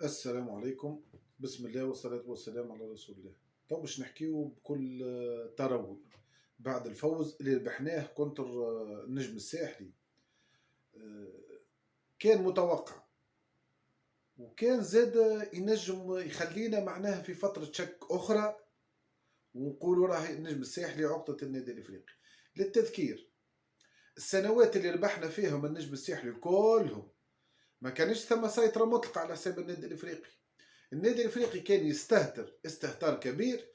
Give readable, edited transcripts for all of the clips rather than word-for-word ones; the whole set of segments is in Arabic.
السلام عليكم. بسم الله والصلاة والسلام على رسول الله. تو باش نحكيو بكل تروي بعد الفوز اللي ربحناه كونتر النجم الساحلي. كان متوقع، وكان زاد ينجم يخلينا معناها في فترة شك أخرى، ونقولوا راهي النجم الساحلي عقدة النادي الإفريقي. للتذكير، السنوات اللي ربحنا فيهم النجم الساحلي كلهم ما كانش ثم سيطرة مطلقة على حساب النادي الإفريقي. النادي الافريقي كان يستهتر استهتار كبير،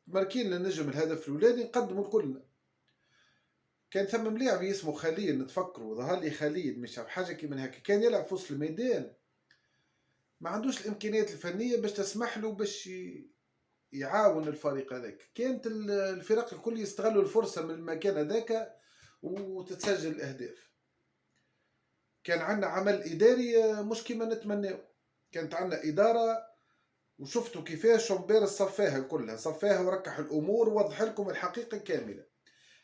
ماركين للنجم الهدف الاولاني نقدموا لكلنا. كان ثم ملاعب اسمه خليل، نتفكروا ظهر لي خليل مش حاجه كي من هكا، كان يلعب في وسط الميدان، ما عندوش الامكانيات الفنيه باش تسمح له باش يعاون الفريق هذاك. كانت الفرق الكل يستغلوا الفرصه من المكان هذاك وتتسجل الاهداف. كان عندنا عمل اداري مش كما نتمناه، كانت عندنا اداره، وشفتوا كيفاش شومبير صفاها كلها، صفاها وركح الامور ووضح لكم الحقيقه كامله.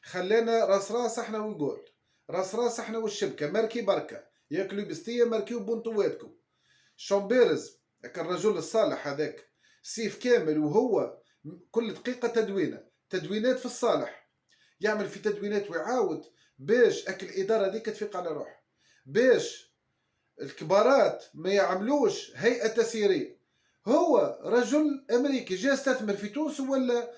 خلانا راس احنا والجول، راس احنا والشبكه، ماركي بركه يا كلوبستيه ماركيو بونتواتكم. شومبيرز كان الرجل الصالح هذاك، سيف كامل، وهو كل دقيقه تدوينات في الصالح، يعمل في تدوينات ويعاود باش الاداره ذيك تفيق على روح، باش الكبارات ما يعملوش هيئه تسييريه. هو رجل امريكي جاء استثمر في تونس، ولا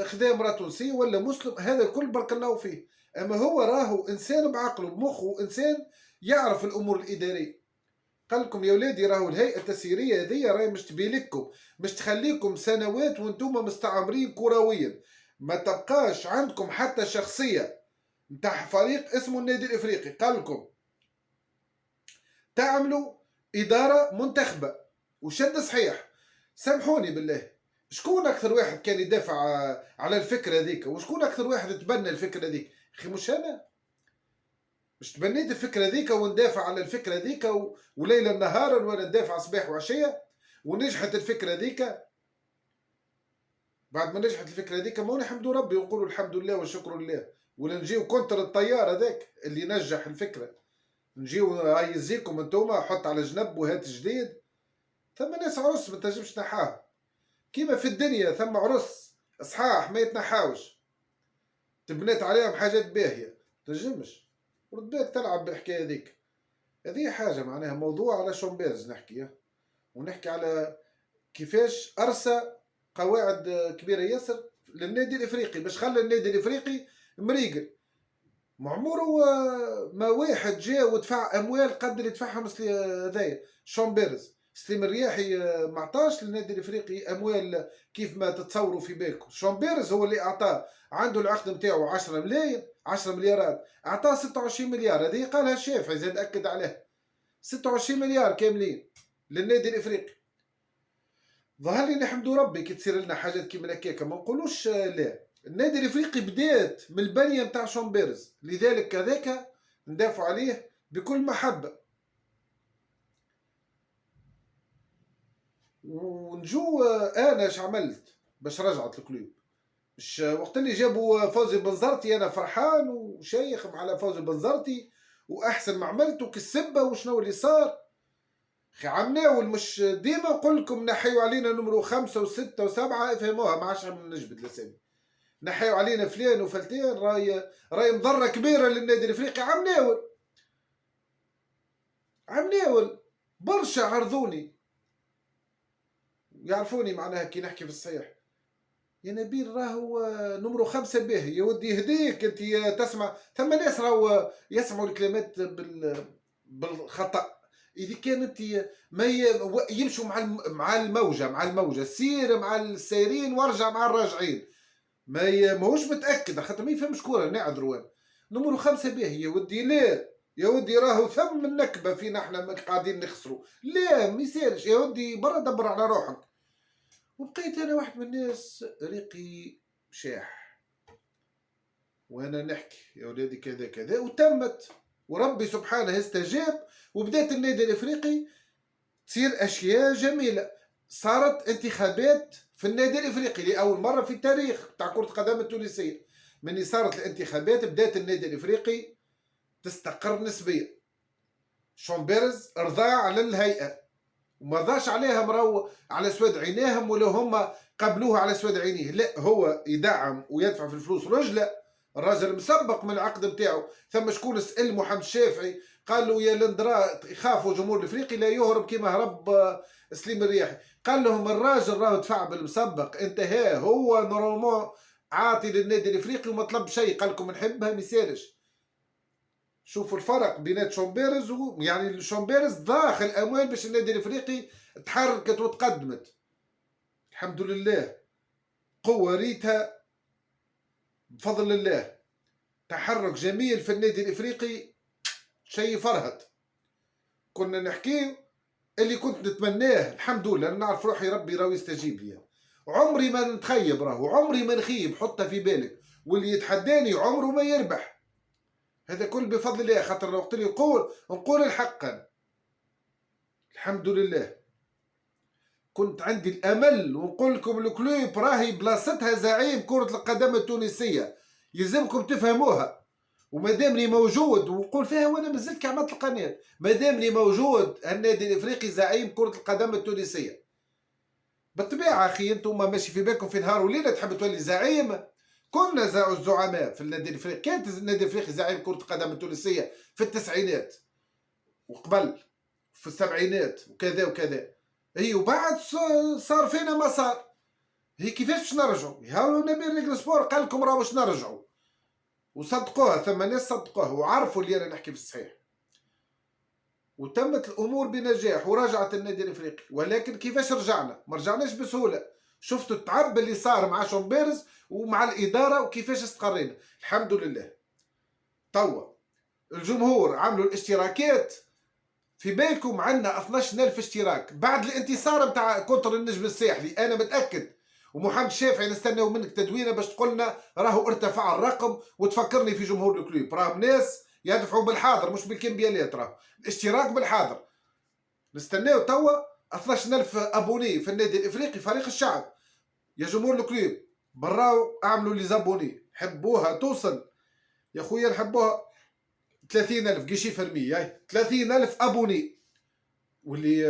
خذا امراه تونسيه ولا مسلم، هذا الكل بارك الله فيه. اما هو راهو انسان بعقله بمخه، انسان يعرف الامور الاداريه. قال لكم يا ولادي راهو الهيئه التسييريه هذه راهي مش تبيلكم، مش تخليكم سنوات وانتم مستعمرين كرويا، ما تبقاش عندكم حتى شخصيه نتاع فريق اسمه النادي الافريقي. قال لكم تعملوا اداره منتخبه وشد صحيح. سامحوني بالله، شكون اكثر واحد كان يدافع على الفكره ذيك، وشكون اكثر واحد تبنى الفكره ذيك؟ اخي مش انا، مش تبنيت الفكره ذيك وندافع على الفكره ذيك وليلا نهارا وانا ندافع صباح وعشيه، ونجحت الفكره ذيك. بعد ما نجحت الفكره ذيك ما نحمدوا ربي ونقولوا الحمد لله والشكر لله، ولا نجيو كونتر الطيار هذاك اللي نجح الفكره، نجيو هاي يزيكم انتوما حط على جنب وهات جديد. ثم ناس عرس ما تنجمش تنحاها، كيما في الدنيا ثم عرس صحاح ما يتنحاوش، تبنيت عليهم حاجات باهيه تنجمش، ورد بالك تلعب بالحكايه ذيك. هذه حاجه معناها موضوع على شومبيرز نحكيه، ونحكي على كيفاش ارسى قواعد كبيره ياسر للنادي الافريقي باش خلى النادي الافريقي مريقل. معمره ما واحد جاء ودفع اموال قد اللي دفعهم هذايا شومبيرز. سليم الرياحي ما عطاش للنادي الافريقي اموال كيف ما تتصوروا في بالكم. شومبيرز هو اللي اعطاه، عنده العقد نتاعو 10 ملايين 10 مليارات، اعطاه 26 مليار. هذه قالها الشافعي زاد اكد عليها، 26 مليار كاملين للنادي الافريقي. ظهر لي نحمدوا ربي كي تصير لنا حاجات كيما هكاكا، ما نقولوش لا. النادي الافريقي بدات من البنيه نتاع شومبيرز، لذلك هذاك ندافع عليه بكل محبه. ونجو انا اش عملت باش رجعت الكلوب؟ مش وقت اللي جابوا فوزي بنزرتي انا فرحان وشيخ على فوزي بنزرتي واحسن ما عملت وكسبه وشنو اللي صار. اخي عمناول، مش ديما نقول لكم نحيوا علينا نمرو 5 و6 و7، افهموها ما عادش نجبد الاسامي، نحيوا علينا فلان وفلتين، راي مضره كبيره للنادي الافريقي. عمناول برشا عرضوني يعرفوني معناها كي نحكي في الصحيح، يا نبيل راهو نمرو 5 باهي يا ودي يهديك انت تسمع. ثم ناس راهو يسمعوا الكلمات بالخطأ. اذا كانت ما يمشوا مع الموجه سير مع السايرين وارجع مع الراجعين، ماهوش متاكد خاطر ما يفهمش كوره نعذروا. نمرو 5 باهي يا ودي، لا يا ودي راهو ثم النكبه فينا احنا قاعدين نخسروا، لا ما يسالش يا ودي، برا دبر على روحك. وبقيت انا واحد من الناس ريقي شاح وانا نحكي يا ولادي كذا كذا، وتمت وربي سبحانه استجاب، وبدات النادي الافريقي تصير اشياء جميله. صارت انتخابات في النادي الافريقي لاول مره في التاريخ تاع كره القدم التونسيه. من صارت الانتخابات بدات النادي الافريقي تستقر نسبيا. شومبيرز رضى على الهيئه وما ضاش عليها مرو على سواد عينيهم ولا هم قبلوه على سواد عينيه، لا هو يدعم ويدفع في الفلوس رجله. الراجل مسبق من العقد نتاعو. ثم شكون سأل محمد الشافعي قال له يا لندرا يخافوا جمهور الافريقي لا يهرب كما هرب سليم الرياحي. قال لهم الراجل راه دفع بالمسبق، انتهى هو نورمالمون عاطي للنادي الافريقي وما طلب شيء، قال لكم نحبها ما يسالش. شوفوا الفرق بين شومبيرز يعني شومبيرز ضاخ الاموال باش النادي الافريقي تحركت وتقدمت. الحمد لله قوه ريتها بفضل الله، تحرك جميل في النادي الافريقي، شيء فرهد. كنا نحكي اللي كنت نتمناه، الحمد لله نعرف روحي ربي راهو يستجيب لي. عمري ما نتخيب راهو، عمري ما نخيب، حطها في بالك. واللي يتحداني عمره ما يربح. هذا كل بفضل الله، خاطر لو وقت اللي نقول الحق. الحمد لله كنت عندي الامل ونقول لكم الكلوب راهي بلاصتها زعيم كرة القدم التونسية، يلزمكم تفهموها. ومادامني موجود ونقول فيها وانا مازلت كعملت القناه، مادامني موجود النادي الافريقي زعيم كره القدم التونسيه. بالطبيعه اخي انتم ماشي في بالكم في نهار وليله تحب تولي زعيم. كنا الزعماء في النادي الافريقي، كانت النادي الافريقي زعيم كره القدم التونسيه في التسعينات وقبل في السبعينات وكذا وكذا. هي وبعد صار فينا ما صار. هي كيفاش باش نرجعوا؟ هاو نبيل ريغل سبور قال لكم راه باش نرجعوا وصدقوها، ثم ناس صدقوها وعرفوا اللي انا نحكي في الصحيح. وتمت الامور بنجاح ورجعت النادي الافريقي. ولكن كيفاش رجعنا؟ ما رجعناش بسهوله. شفتوا التعب اللي صار مع شومبيرز ومع الاداره وكيفاش استقرينا. الحمد لله. توا الجمهور عملوا الاشتراكات، في بالكم عندنا 12000 اشتراك بعد الانتصار نتاع كونتر النجم الساحلي. انا متاكد ومحمد الشافعي نستناو منك تدوينه باش تقولنا راهو ارتفع الرقم وتفكرني في جمهور الكلوب. راهم ناس يدفعوا بالحاضر مش بالكمبيالات، راهو الاشتراك بالحاضر. نستناو توا 12000 ابوني في النادي الافريقي فريق الشعب. يا جمهور الكلوب براو اعملوا لي زابوني، حبوها توصل يا خويا، نحبوها 30000 قشي في المية، 30000 ابوني. واللي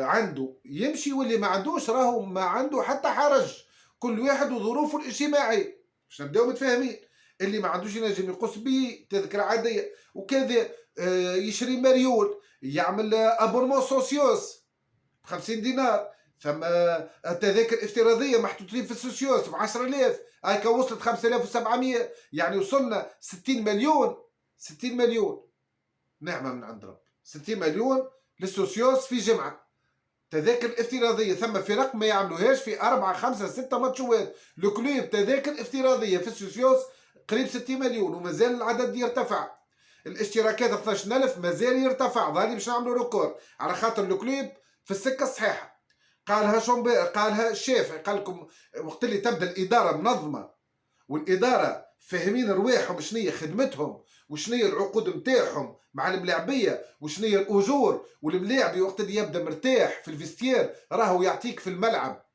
عنده يمشي واللي ما عندوش راهو ما عنده حتى حرج، كل واحد وظروفه الاجتماعية باش نبداو متفاهمين. اللي ما عندوش ينجم يقص به تذكرة عادية وكذا، يشري مريول، يعمل ابونمون سوسيوس ب 50 دينار. ثم تذاكر افتراضية محطوطين في السوسيوس ب 10000، هاكا وصلت 5700، يعني وصلنا 60 مليون. 60 مليون نعمة من عند رب. 60 مليون للسوسيوس في جمعة تذاكر افتراضية. ثم فرق ما يعملوهاش في 4 5 6 ماتشات. الكلوب تذاكر افتراضية في السوسيوس قريب 60 مليون ومازال العدد يرتفع. الاشتراكات 12000 مازال يرتفع. ظهري باش نعملوا ريكورد على خاطر الكلوب في السكة الصحيحة. قالها قالها الشافعي، قال لكم وقت اللي تبدا الإدارة منظمة والإدارة فاهمين رواحهم شنية خدمتهم وشنية العقود نتاعهم مع الملاعبية وشنية الأجور، والملاعبي وقت اللي يبدا مرتاح في الفيستير راهو يعطيك في الملعب.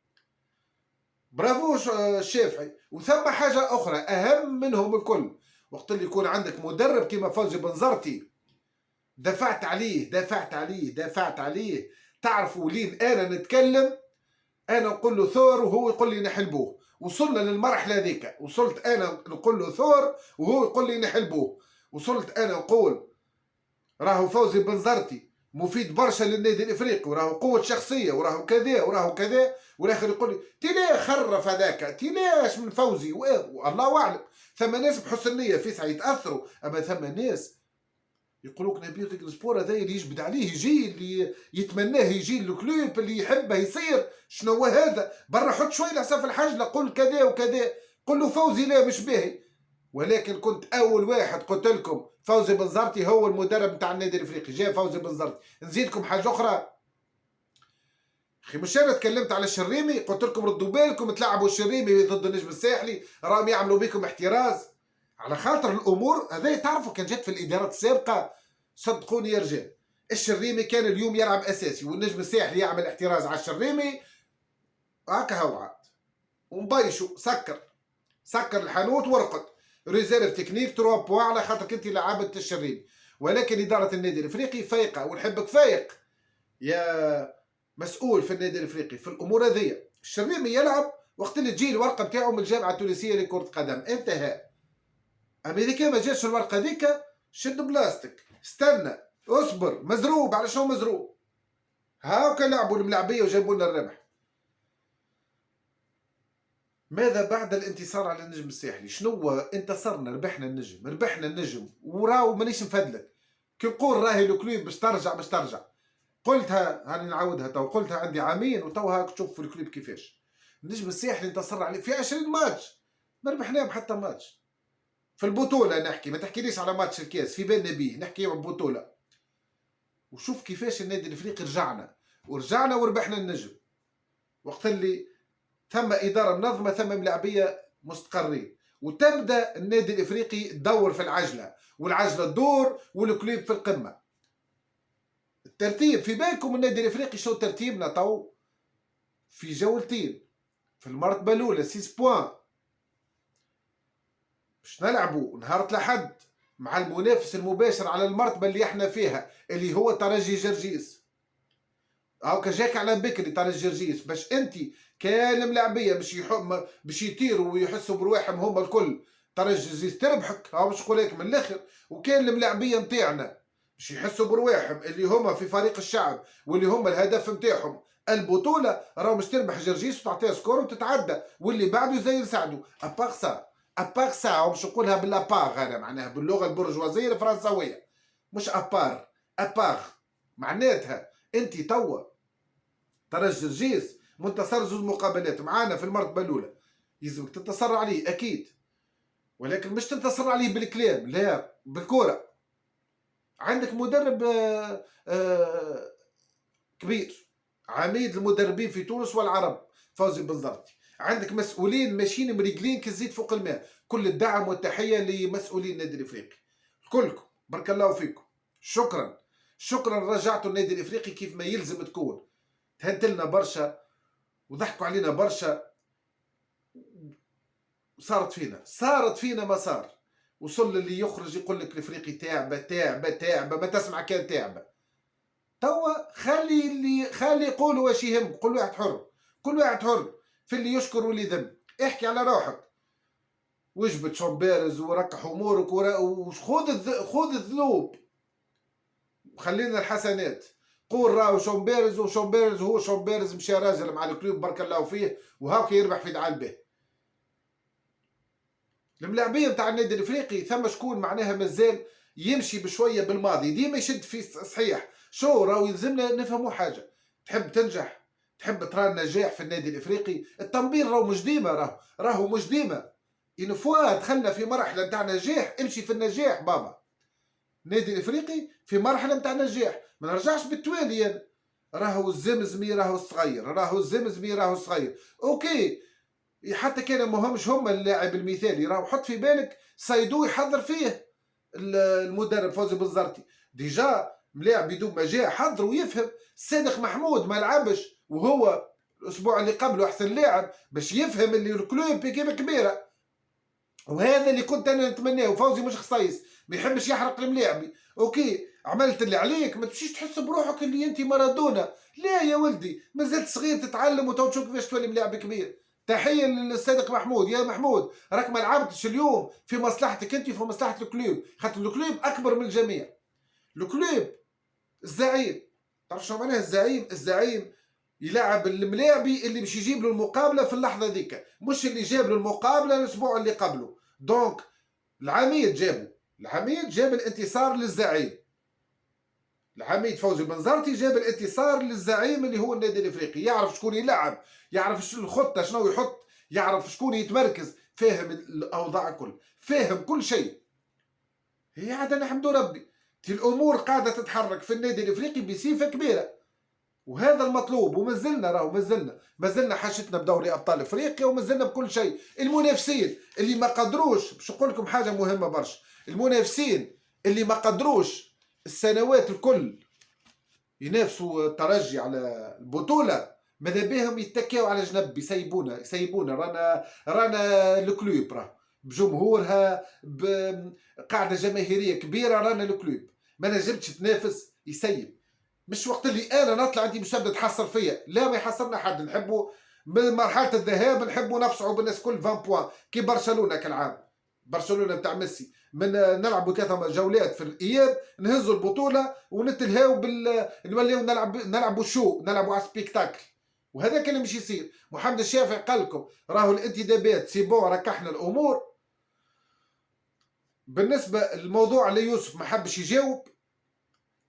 برافو الشافعي. وثم حاجة أخرى أهم منهم الكل، وقت اللي يكون عندك مدرب كيما فوزي بنزرتي دفعت عليه دفعت عليه دفعت عليه. تعرفوا لين أنا نتكلم أنا نقول له ثور وهو يقول لي نحلبوه. وصلنا للمرحلة ذيك، وصلت أنا نقول له ثور وهو يقول لي نحلبوه. وصلت أنا نقول راهو فوزي بنزرتي مفيد برشا للنادي الافريقي وراهو قوة شخصية وراهو كذا وراهو كذا، والاخر يقول لي تي خرف هذاك تي ليش من فوزي والله اعلم. ثم ناس بحسن نية في يتاثروا، اما ثم ناس يقولوك نبيل ريغل سبور هذا اللي يجبد عليه يجي، اللي يتمناه يجي الكلوب، اللي يحبه يصير. شنو هو هذا؟ برا حط شوي لحساب الحجله، قل كذا وكذا، قل له فوزي لا مش باهي. ولكن كنت اول واحد قلت لكم فوزي بنزرتي هو المدرب نتاع النادي الافريقي. جاء فوزي بنزرتي. نزيدكم حاجه اخرى اخي، مش انا تكلمت على الشريمي قلت لكم ردوا بالكم تلعبوا الشريمي ضد النجم الساحلي راهم يعملوا بكم احتراز على خاطر الامور هذه. تعرفوا كان جات في الادارات السابقه صدقوني يا رجال، الشريمي كان اليوم يلعب اساسي والنجم الساحلي يعمل احتراز على الشريمي هكا هو عاد ومبيشو سكر الحانوت ورقد ريزيرف تكنيك 3 بوا على خاطر كنتي لعبت الشريمي. ولكن اداره النادي الافريقي فايقه ونحبك فايق يا مسؤول في النادي الافريقي في الامور هذيا. الشريمي يلعب وقت اللي تجي الورقه نتاعو من الجامعه التونسيه لكره قدم، انتهى. اما اذا كان ما جاتش الورقه ذيك، شد بلاستيك، استنى، اصبر، مزروب. على شنو مزروب؟ هاكا لعبوا الملاعبيه وجابوا لنا الربح. ماذا بعد الانتصار على النجم الساحلي؟ شنو انتصرنا؟ ربحنا النجم وراو مانيش نفدلك. كي نقول راهي الكلوب باش ترجع باش ترجع، قلتها هاني نعاودها تو، قلتها عندي عامين وتو هاك تشوف في الكلوب كيفاش. النجم الساحلي انتصر عليه في 20 ماتش، ما ربحناه بحتى ماتش. في البطوله نحكي، ما تحكيليش على ماتش الكاس في بالنا بيه، نحكي عن البطوله. وشوف كيفاش النادي الافريقي ورجعنا وربحنا النجم. وقت اللي ثم اداره منظمه، ثم ملاعبيه مستقرين، وتبدا النادي الافريقي تدور في العجله، والعجله تدور والكلوب في القمه. الترتيب في بالكم النادي الافريقي شو ترتيبنا تو؟ في جولتين في المرتبه الاولى 6 بوان، باش نلعبوا نهار الأحد مع المنافس المباشر على المرتبه اللي احنا فيها اللي هو ترجي جرجيس. هاكا جاك على بكري ترجي جرجيس، باش انت كان الملاعبيه باش يطيروا ويحسوا برواحهم هما الكل. ترجي جرجيس تربحك، ها باش نقول لك من الاخر. وكان الملاعبيه نتاعنا باش يحسوا برواحهم اللي هما في فريق الشعب واللي هما الهدف نتاعهم البطوله، راهو باش تربح جرجيس وتعطيها سكور وتتعدى، واللي بعده زي يساعدوا. ابار سا باش نقولها بالابار، انا معناها باللغه البرجوازيه الفرنسويه، مش ابار معناتها انت توا ترى جرجيس منتصر زوج مقابلات معانا في المرتبه الاولى، يلزمك تنتصر عليه اكيد، ولكن مش تنتصر عليه بالكلام، لا بالكره. عندك مدرب كبير، عميد المدربين في تونس والعرب فوزي بنزرتي. عندك مسؤولين ماشيين مريقلين كالزيت فوق الماء. كل الدعم والتحيه لمسؤولين النادي الافريقي كلكم، بارك الله فيكم. شكرا رجعتوا النادي الافريقي كيف ما يلزم تكون. تهنتلنا برشا وضحكوا علينا برشا، صارت فينا ما صار. وصل اللي يخرج يقول لك الافريقي تعبه ما تسمع كان تعبه. توا خلي يقولوا واش يهم، كل واحد حر في اللي يشكر واللي يذم. احكي على روحك، وجبت شومبيرز ورقح امورك وخذ الذنوب وخلينا الحسنات. قول راهو وشومبيرز هو شومبيرز مشى راجل مع الكلوب بارك الله فيه وهاك يربح في دعال به. الملاعبيه نتاع النادي الافريقي ثم شكون معناها مازال يمشي بشويه بالماضي، ديما يشد في صحيح. شو راهو يلزمنا نفهموا حاجه، تحب تنجح، تحب ترى النجاح في النادي الافريقي، التنبير راهو مش ديما، راهو مش ديما. إن فوا دخلنا في مرحله نتاع نجاح، امشي في النجاح بابا. النادي الافريقي في مرحله نتاع نجاح، ما نرجعش بالتوالي. راهو الزمزمي راهو صغير، اوكي. حتى كان ماهمش هما اللاعب المثالي، راهو حط في بالك صيدو يحضر فيه المدرب فوزي بنزرتي ديجا ملاعب بدون ما جاء حضر ويفهم. صادق محمود ما لعبش وهو الاسبوع اللي قبله احسن لاعب باش يفهم اللي الكلوب كيما كبيره. وهذا اللي كنت انا نتمناه. فوزي مش خصيص، ما يحبش يحرق الملاعبي. اوكي عملت اللي عليك، ما تمشيش تحس بروحك اللي انت مارادونا. لا يا ولدي، مازلت صغير تتعلم وتو تشوف كيفاش تولي ملاعب كبير. تحيه للصادق محمود. يا محمود راك ما لعبتش اليوم في مصلحتك انت وفي مصلحه الكلوب، خاطر الكلوب اكبر من الجميع. الكلوب الزعيم، تعرف شنو معناه الزعيم؟ الزعيم يلعب الملاعبي اللي باش يجيب له المقابله في اللحظه ذيك، مش اللي جاب له المقابله الاسبوع اللي قبله. دونك العميد جاب الانتصار للزعيم. العميد فوزي بنزرتي جاب الانتصار للزعيم اللي هو النادي الافريقي. يعرف شكون يلعب، يعرف الخطه شنو يحط، يعرف شكون يتمركز، فاهم الاوضاع الكل، فاهم كل شيء. هي عاد نحمد ربي الامور قاعده تتحرك في النادي الافريقي بصفه كبيره، وهذا المطلوب. ومازلنا حاجتنا بدوري ابطال افريقيا، ومازلنا بكل شيء. المنافسين اللي ما قدروش، باش نقول لكم حاجه مهمه برشا، المنافسين اللي ما قدروش السنوات الكل ينافسوا الترجي على البطوله، ماذا بهم يتكاو على جنب، يسيبونا. رانا الكلوب راه بجمهورها بقاعده جماهيريه كبيره، رانا الكلوب ما نجمتش تنافس، يسيب. مش وقت اللي انا نطلع انت باش تبدا تحصر فيا، لا ما يحصرنا حد. نحبوا من مرحله الذهاب نحبوا نفصعوا بالناس كل 20 بوان كي برشلونه كالعام. برشلونه بتاع ميسي من نلعبوا 3 جولات في الاياب نهزوا البطوله ونتلهاو نوليو نلعبوا شو، نلعبوا على سبيكتاكل. وهذاك اللي مش يصير. محمد الشافعي قال لكم راهو الانتدابات سي بون ركحنا الامور. بالنسبه للموضوع اللي يوسف ما حبش يجاوب،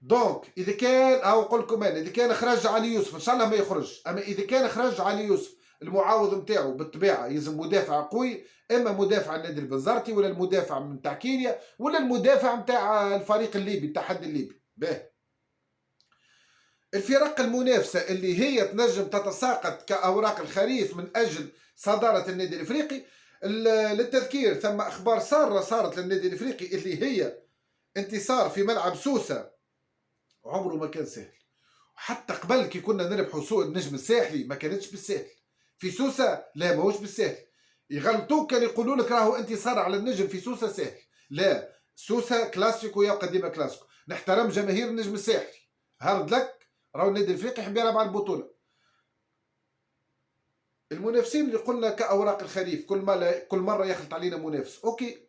دونك اذا كان او نقول لكم انا اذا كان خرج علي يوسف ان شاء الله ما يخرج، اما اذا كان خرج علي يوسف المعاوض نتاعو بالطبيعه يلزم مدافع قوي، اما مدافع النادي البنزرتي ولا المدافع نتاع كينيا ولا المدافع نتاع الفريق الليبي التحدي الليبي. باهي الفرق المنافسه اللي هي تنجم تتساقط كاوراق الخريف من اجل صداره النادي الافريقي، للتذكير ثم اخبار ساره صارت للنادي الافريقي اللي هي انتصار في ملعب سوسه عمره ما كان سهل. وحتى قبل كي كنا نربحوا سوق النجم الساحلي ما كانتش بالسهل. في سوسه لا ماهوش بالسهل. يغلطوك كان يقولوا لك راهو انتصار على النجم في سوسه سهل. لا، سوسه كلاسيكو يبقى ديما كلاسيكو. نحترم جماهير النجم الساحلي، هارد لك، راهو النادي الافريقي يحب يلعب على البطوله. المنافسين اللي قلنا كاوراق الخريف كل مره يخلط علينا منافس. اوكي،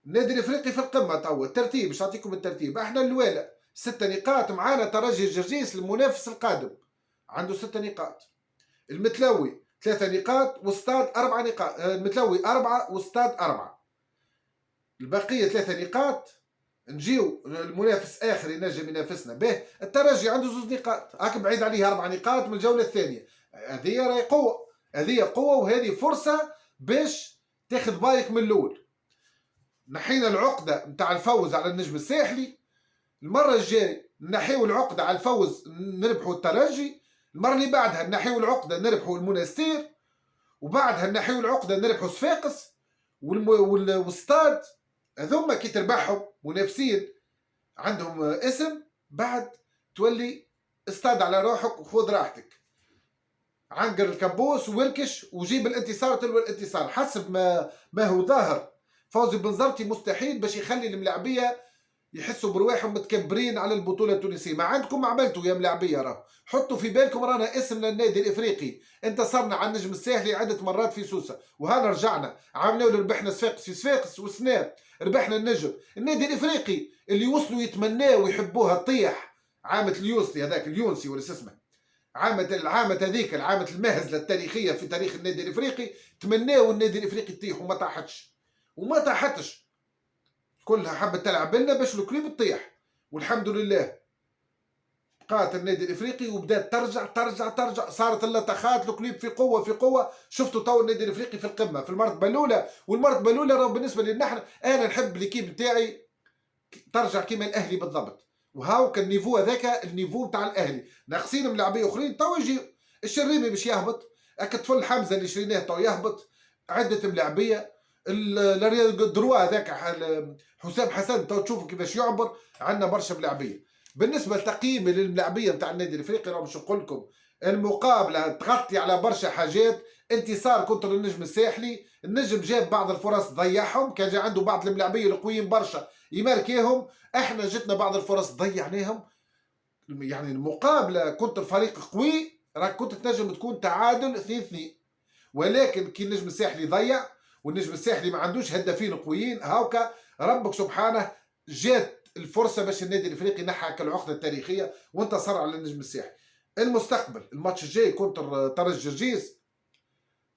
النادي الافريقي في القمه توا. الترتيب باش نعطيكم الترتيب. احنا الاولى 6 نقاط، معانا ترجي الجرجيس المنافس القادم عنده 6 نقاط. المتلوي 3 نقاط وستاد 4 نقاط. المتلوي 4 وستاد 4. البقيه 3 نقاط. نجيو المنافس اخر ينجم ينافسنا به الترجي عنده 2 نقاط، هاك بعيد عليه 4 نقاط من الجوله الثانيه. هذه راهي قوه، هذه قوه وهذه فرصه باش تاخذ بالك من الاول. نحينا العقده نتاع الفوز على النجم الساحلي. المره الجاي نحيو العقده على الفوز نربحوا الترجي. المره اللي بعدها نحيو العقده نربحوا المنستير، وبعدها نحيو العقده نربحوا صفاقس والستاد. هذوما كي تربحهم منافسين عندهم اسم، بعد تولي استاد على روحك وخذ راحتك. عنقر الكابوس ووركش وجيب الانتصار تلو الانتصار حسب ما هو ظاهر. فوزي بنزرتي مستحيل باش يخلي الملاعبيه يحسوا برواحهم متكبرين على البطوله التونسيه. ما عندكم عملتوا يا ملاعبيه، راه حطوا في بالكم رانا اسم للنادي الافريقي. انتصرنا على النجم الساحلي عده مرات في سوسه، وهنا رجعنا عملنا ربحنا صفاقس في صفاقس وسناب، ربحنا النجم. النادي الافريقي اللي وصلوا يتمناوا ويحبوها تطيح عامه اليوسلي هذاك اليونسي ولا اسمه العامة هذيك العامة المهزلة التاريخية في تاريخ النادي الافريقي، تمناوا النادي الافريقي تطيح وما طاحتش وما طاحتش. كلها حبت تلعب لنا باش الكليب تطيح، والحمد لله بقات النادي الافريقي وبدات ترجع ترجع ترجع. صارت اللطخات الكليب في قوه في قوه. شفتوا تو النادي الافريقي في القمه في المرتبه الاولى، والمرتبه الاولى راه بالنسبه لنا نحن انا نحب ليكيب نتاعي ترجع كيما الاهلي بالضبط. وهاو كان النيفو هذاك النيفو نتاع الاهلي. ناقصين ملاعبيه اخرين تو يجيو. الشريمي باش يهبط، طفل حمزه اللي شريناه تو يهبط، عده ملاعبيه. الدروا هذاك حسام حسن تو تشوفوا كيفاش يعبر. عندنا برشا ملاعبيه. بالنسبه لتقييمي للملاعبيه نتاع النادي الافريقي راه باش نقول لكم المقابله تغطي على برشا حاجات. انتصار كونتر النجم الساحلي، النجم جاب بعض الفرص ضيعهم، كان جا عنده بعض الملاعبيه القويين برشا يماركيهم، احنا جتنا بعض الفرص ضيعناهم. يعني المقابله كنت فريق قوي، راك كنت تنجم تكون تعادل 2-2، ولكن كي النجم الساحلي ضيع والنجم الساحلي ما عندوش هدافين قويين هاوكا، ربك سبحانه جات الفرصه باش النادي الافريقي نحى العقده التاريخيه وانتصر على النجم الساحلي. المستقبل الماتش الجاي كونتر ترجي جرجيس،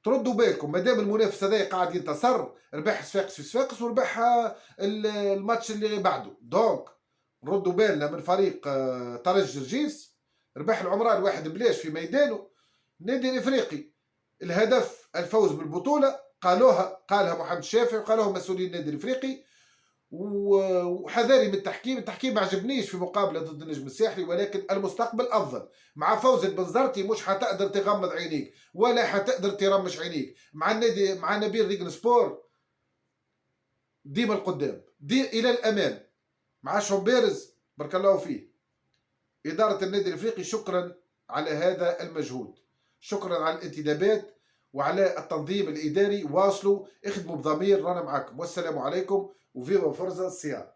تردوا بالكم مادام المنافس هذا قاعد ينتصر، ربح صفاقس في صفاقس وربح الماتش اللي بعده. دونك نردوا بالنا من فريق ترجي جرجيس، ربح العمران واحد بلاش في ميدانه. النادي الافريقي الهدف الفوز بالبطوله، قالها محمد الشافعي وقالوها مسؤولين النادي الافريقي. وحذاري من التحكيم ما عجبنيش في مقابله ضد النجم الساحلي، ولكن المستقبل افضل. مع فوز البنزرتي مش حتقدر تغمض عينيك ولا حتقدر ترمش عينيك. مع النادي مع نبيل ريغن سبور ديما القدام الى الامام. مع شومبيرز بارك الله فيه. اداره النادي الافريقي شكرا على هذا المجهود، شكرا على الانتدابات وعلى التنظيم الاداري. واصلوا اخدموا بضمير، رانا معاكم. والسلام عليكم وفيوا فرزة الصيام.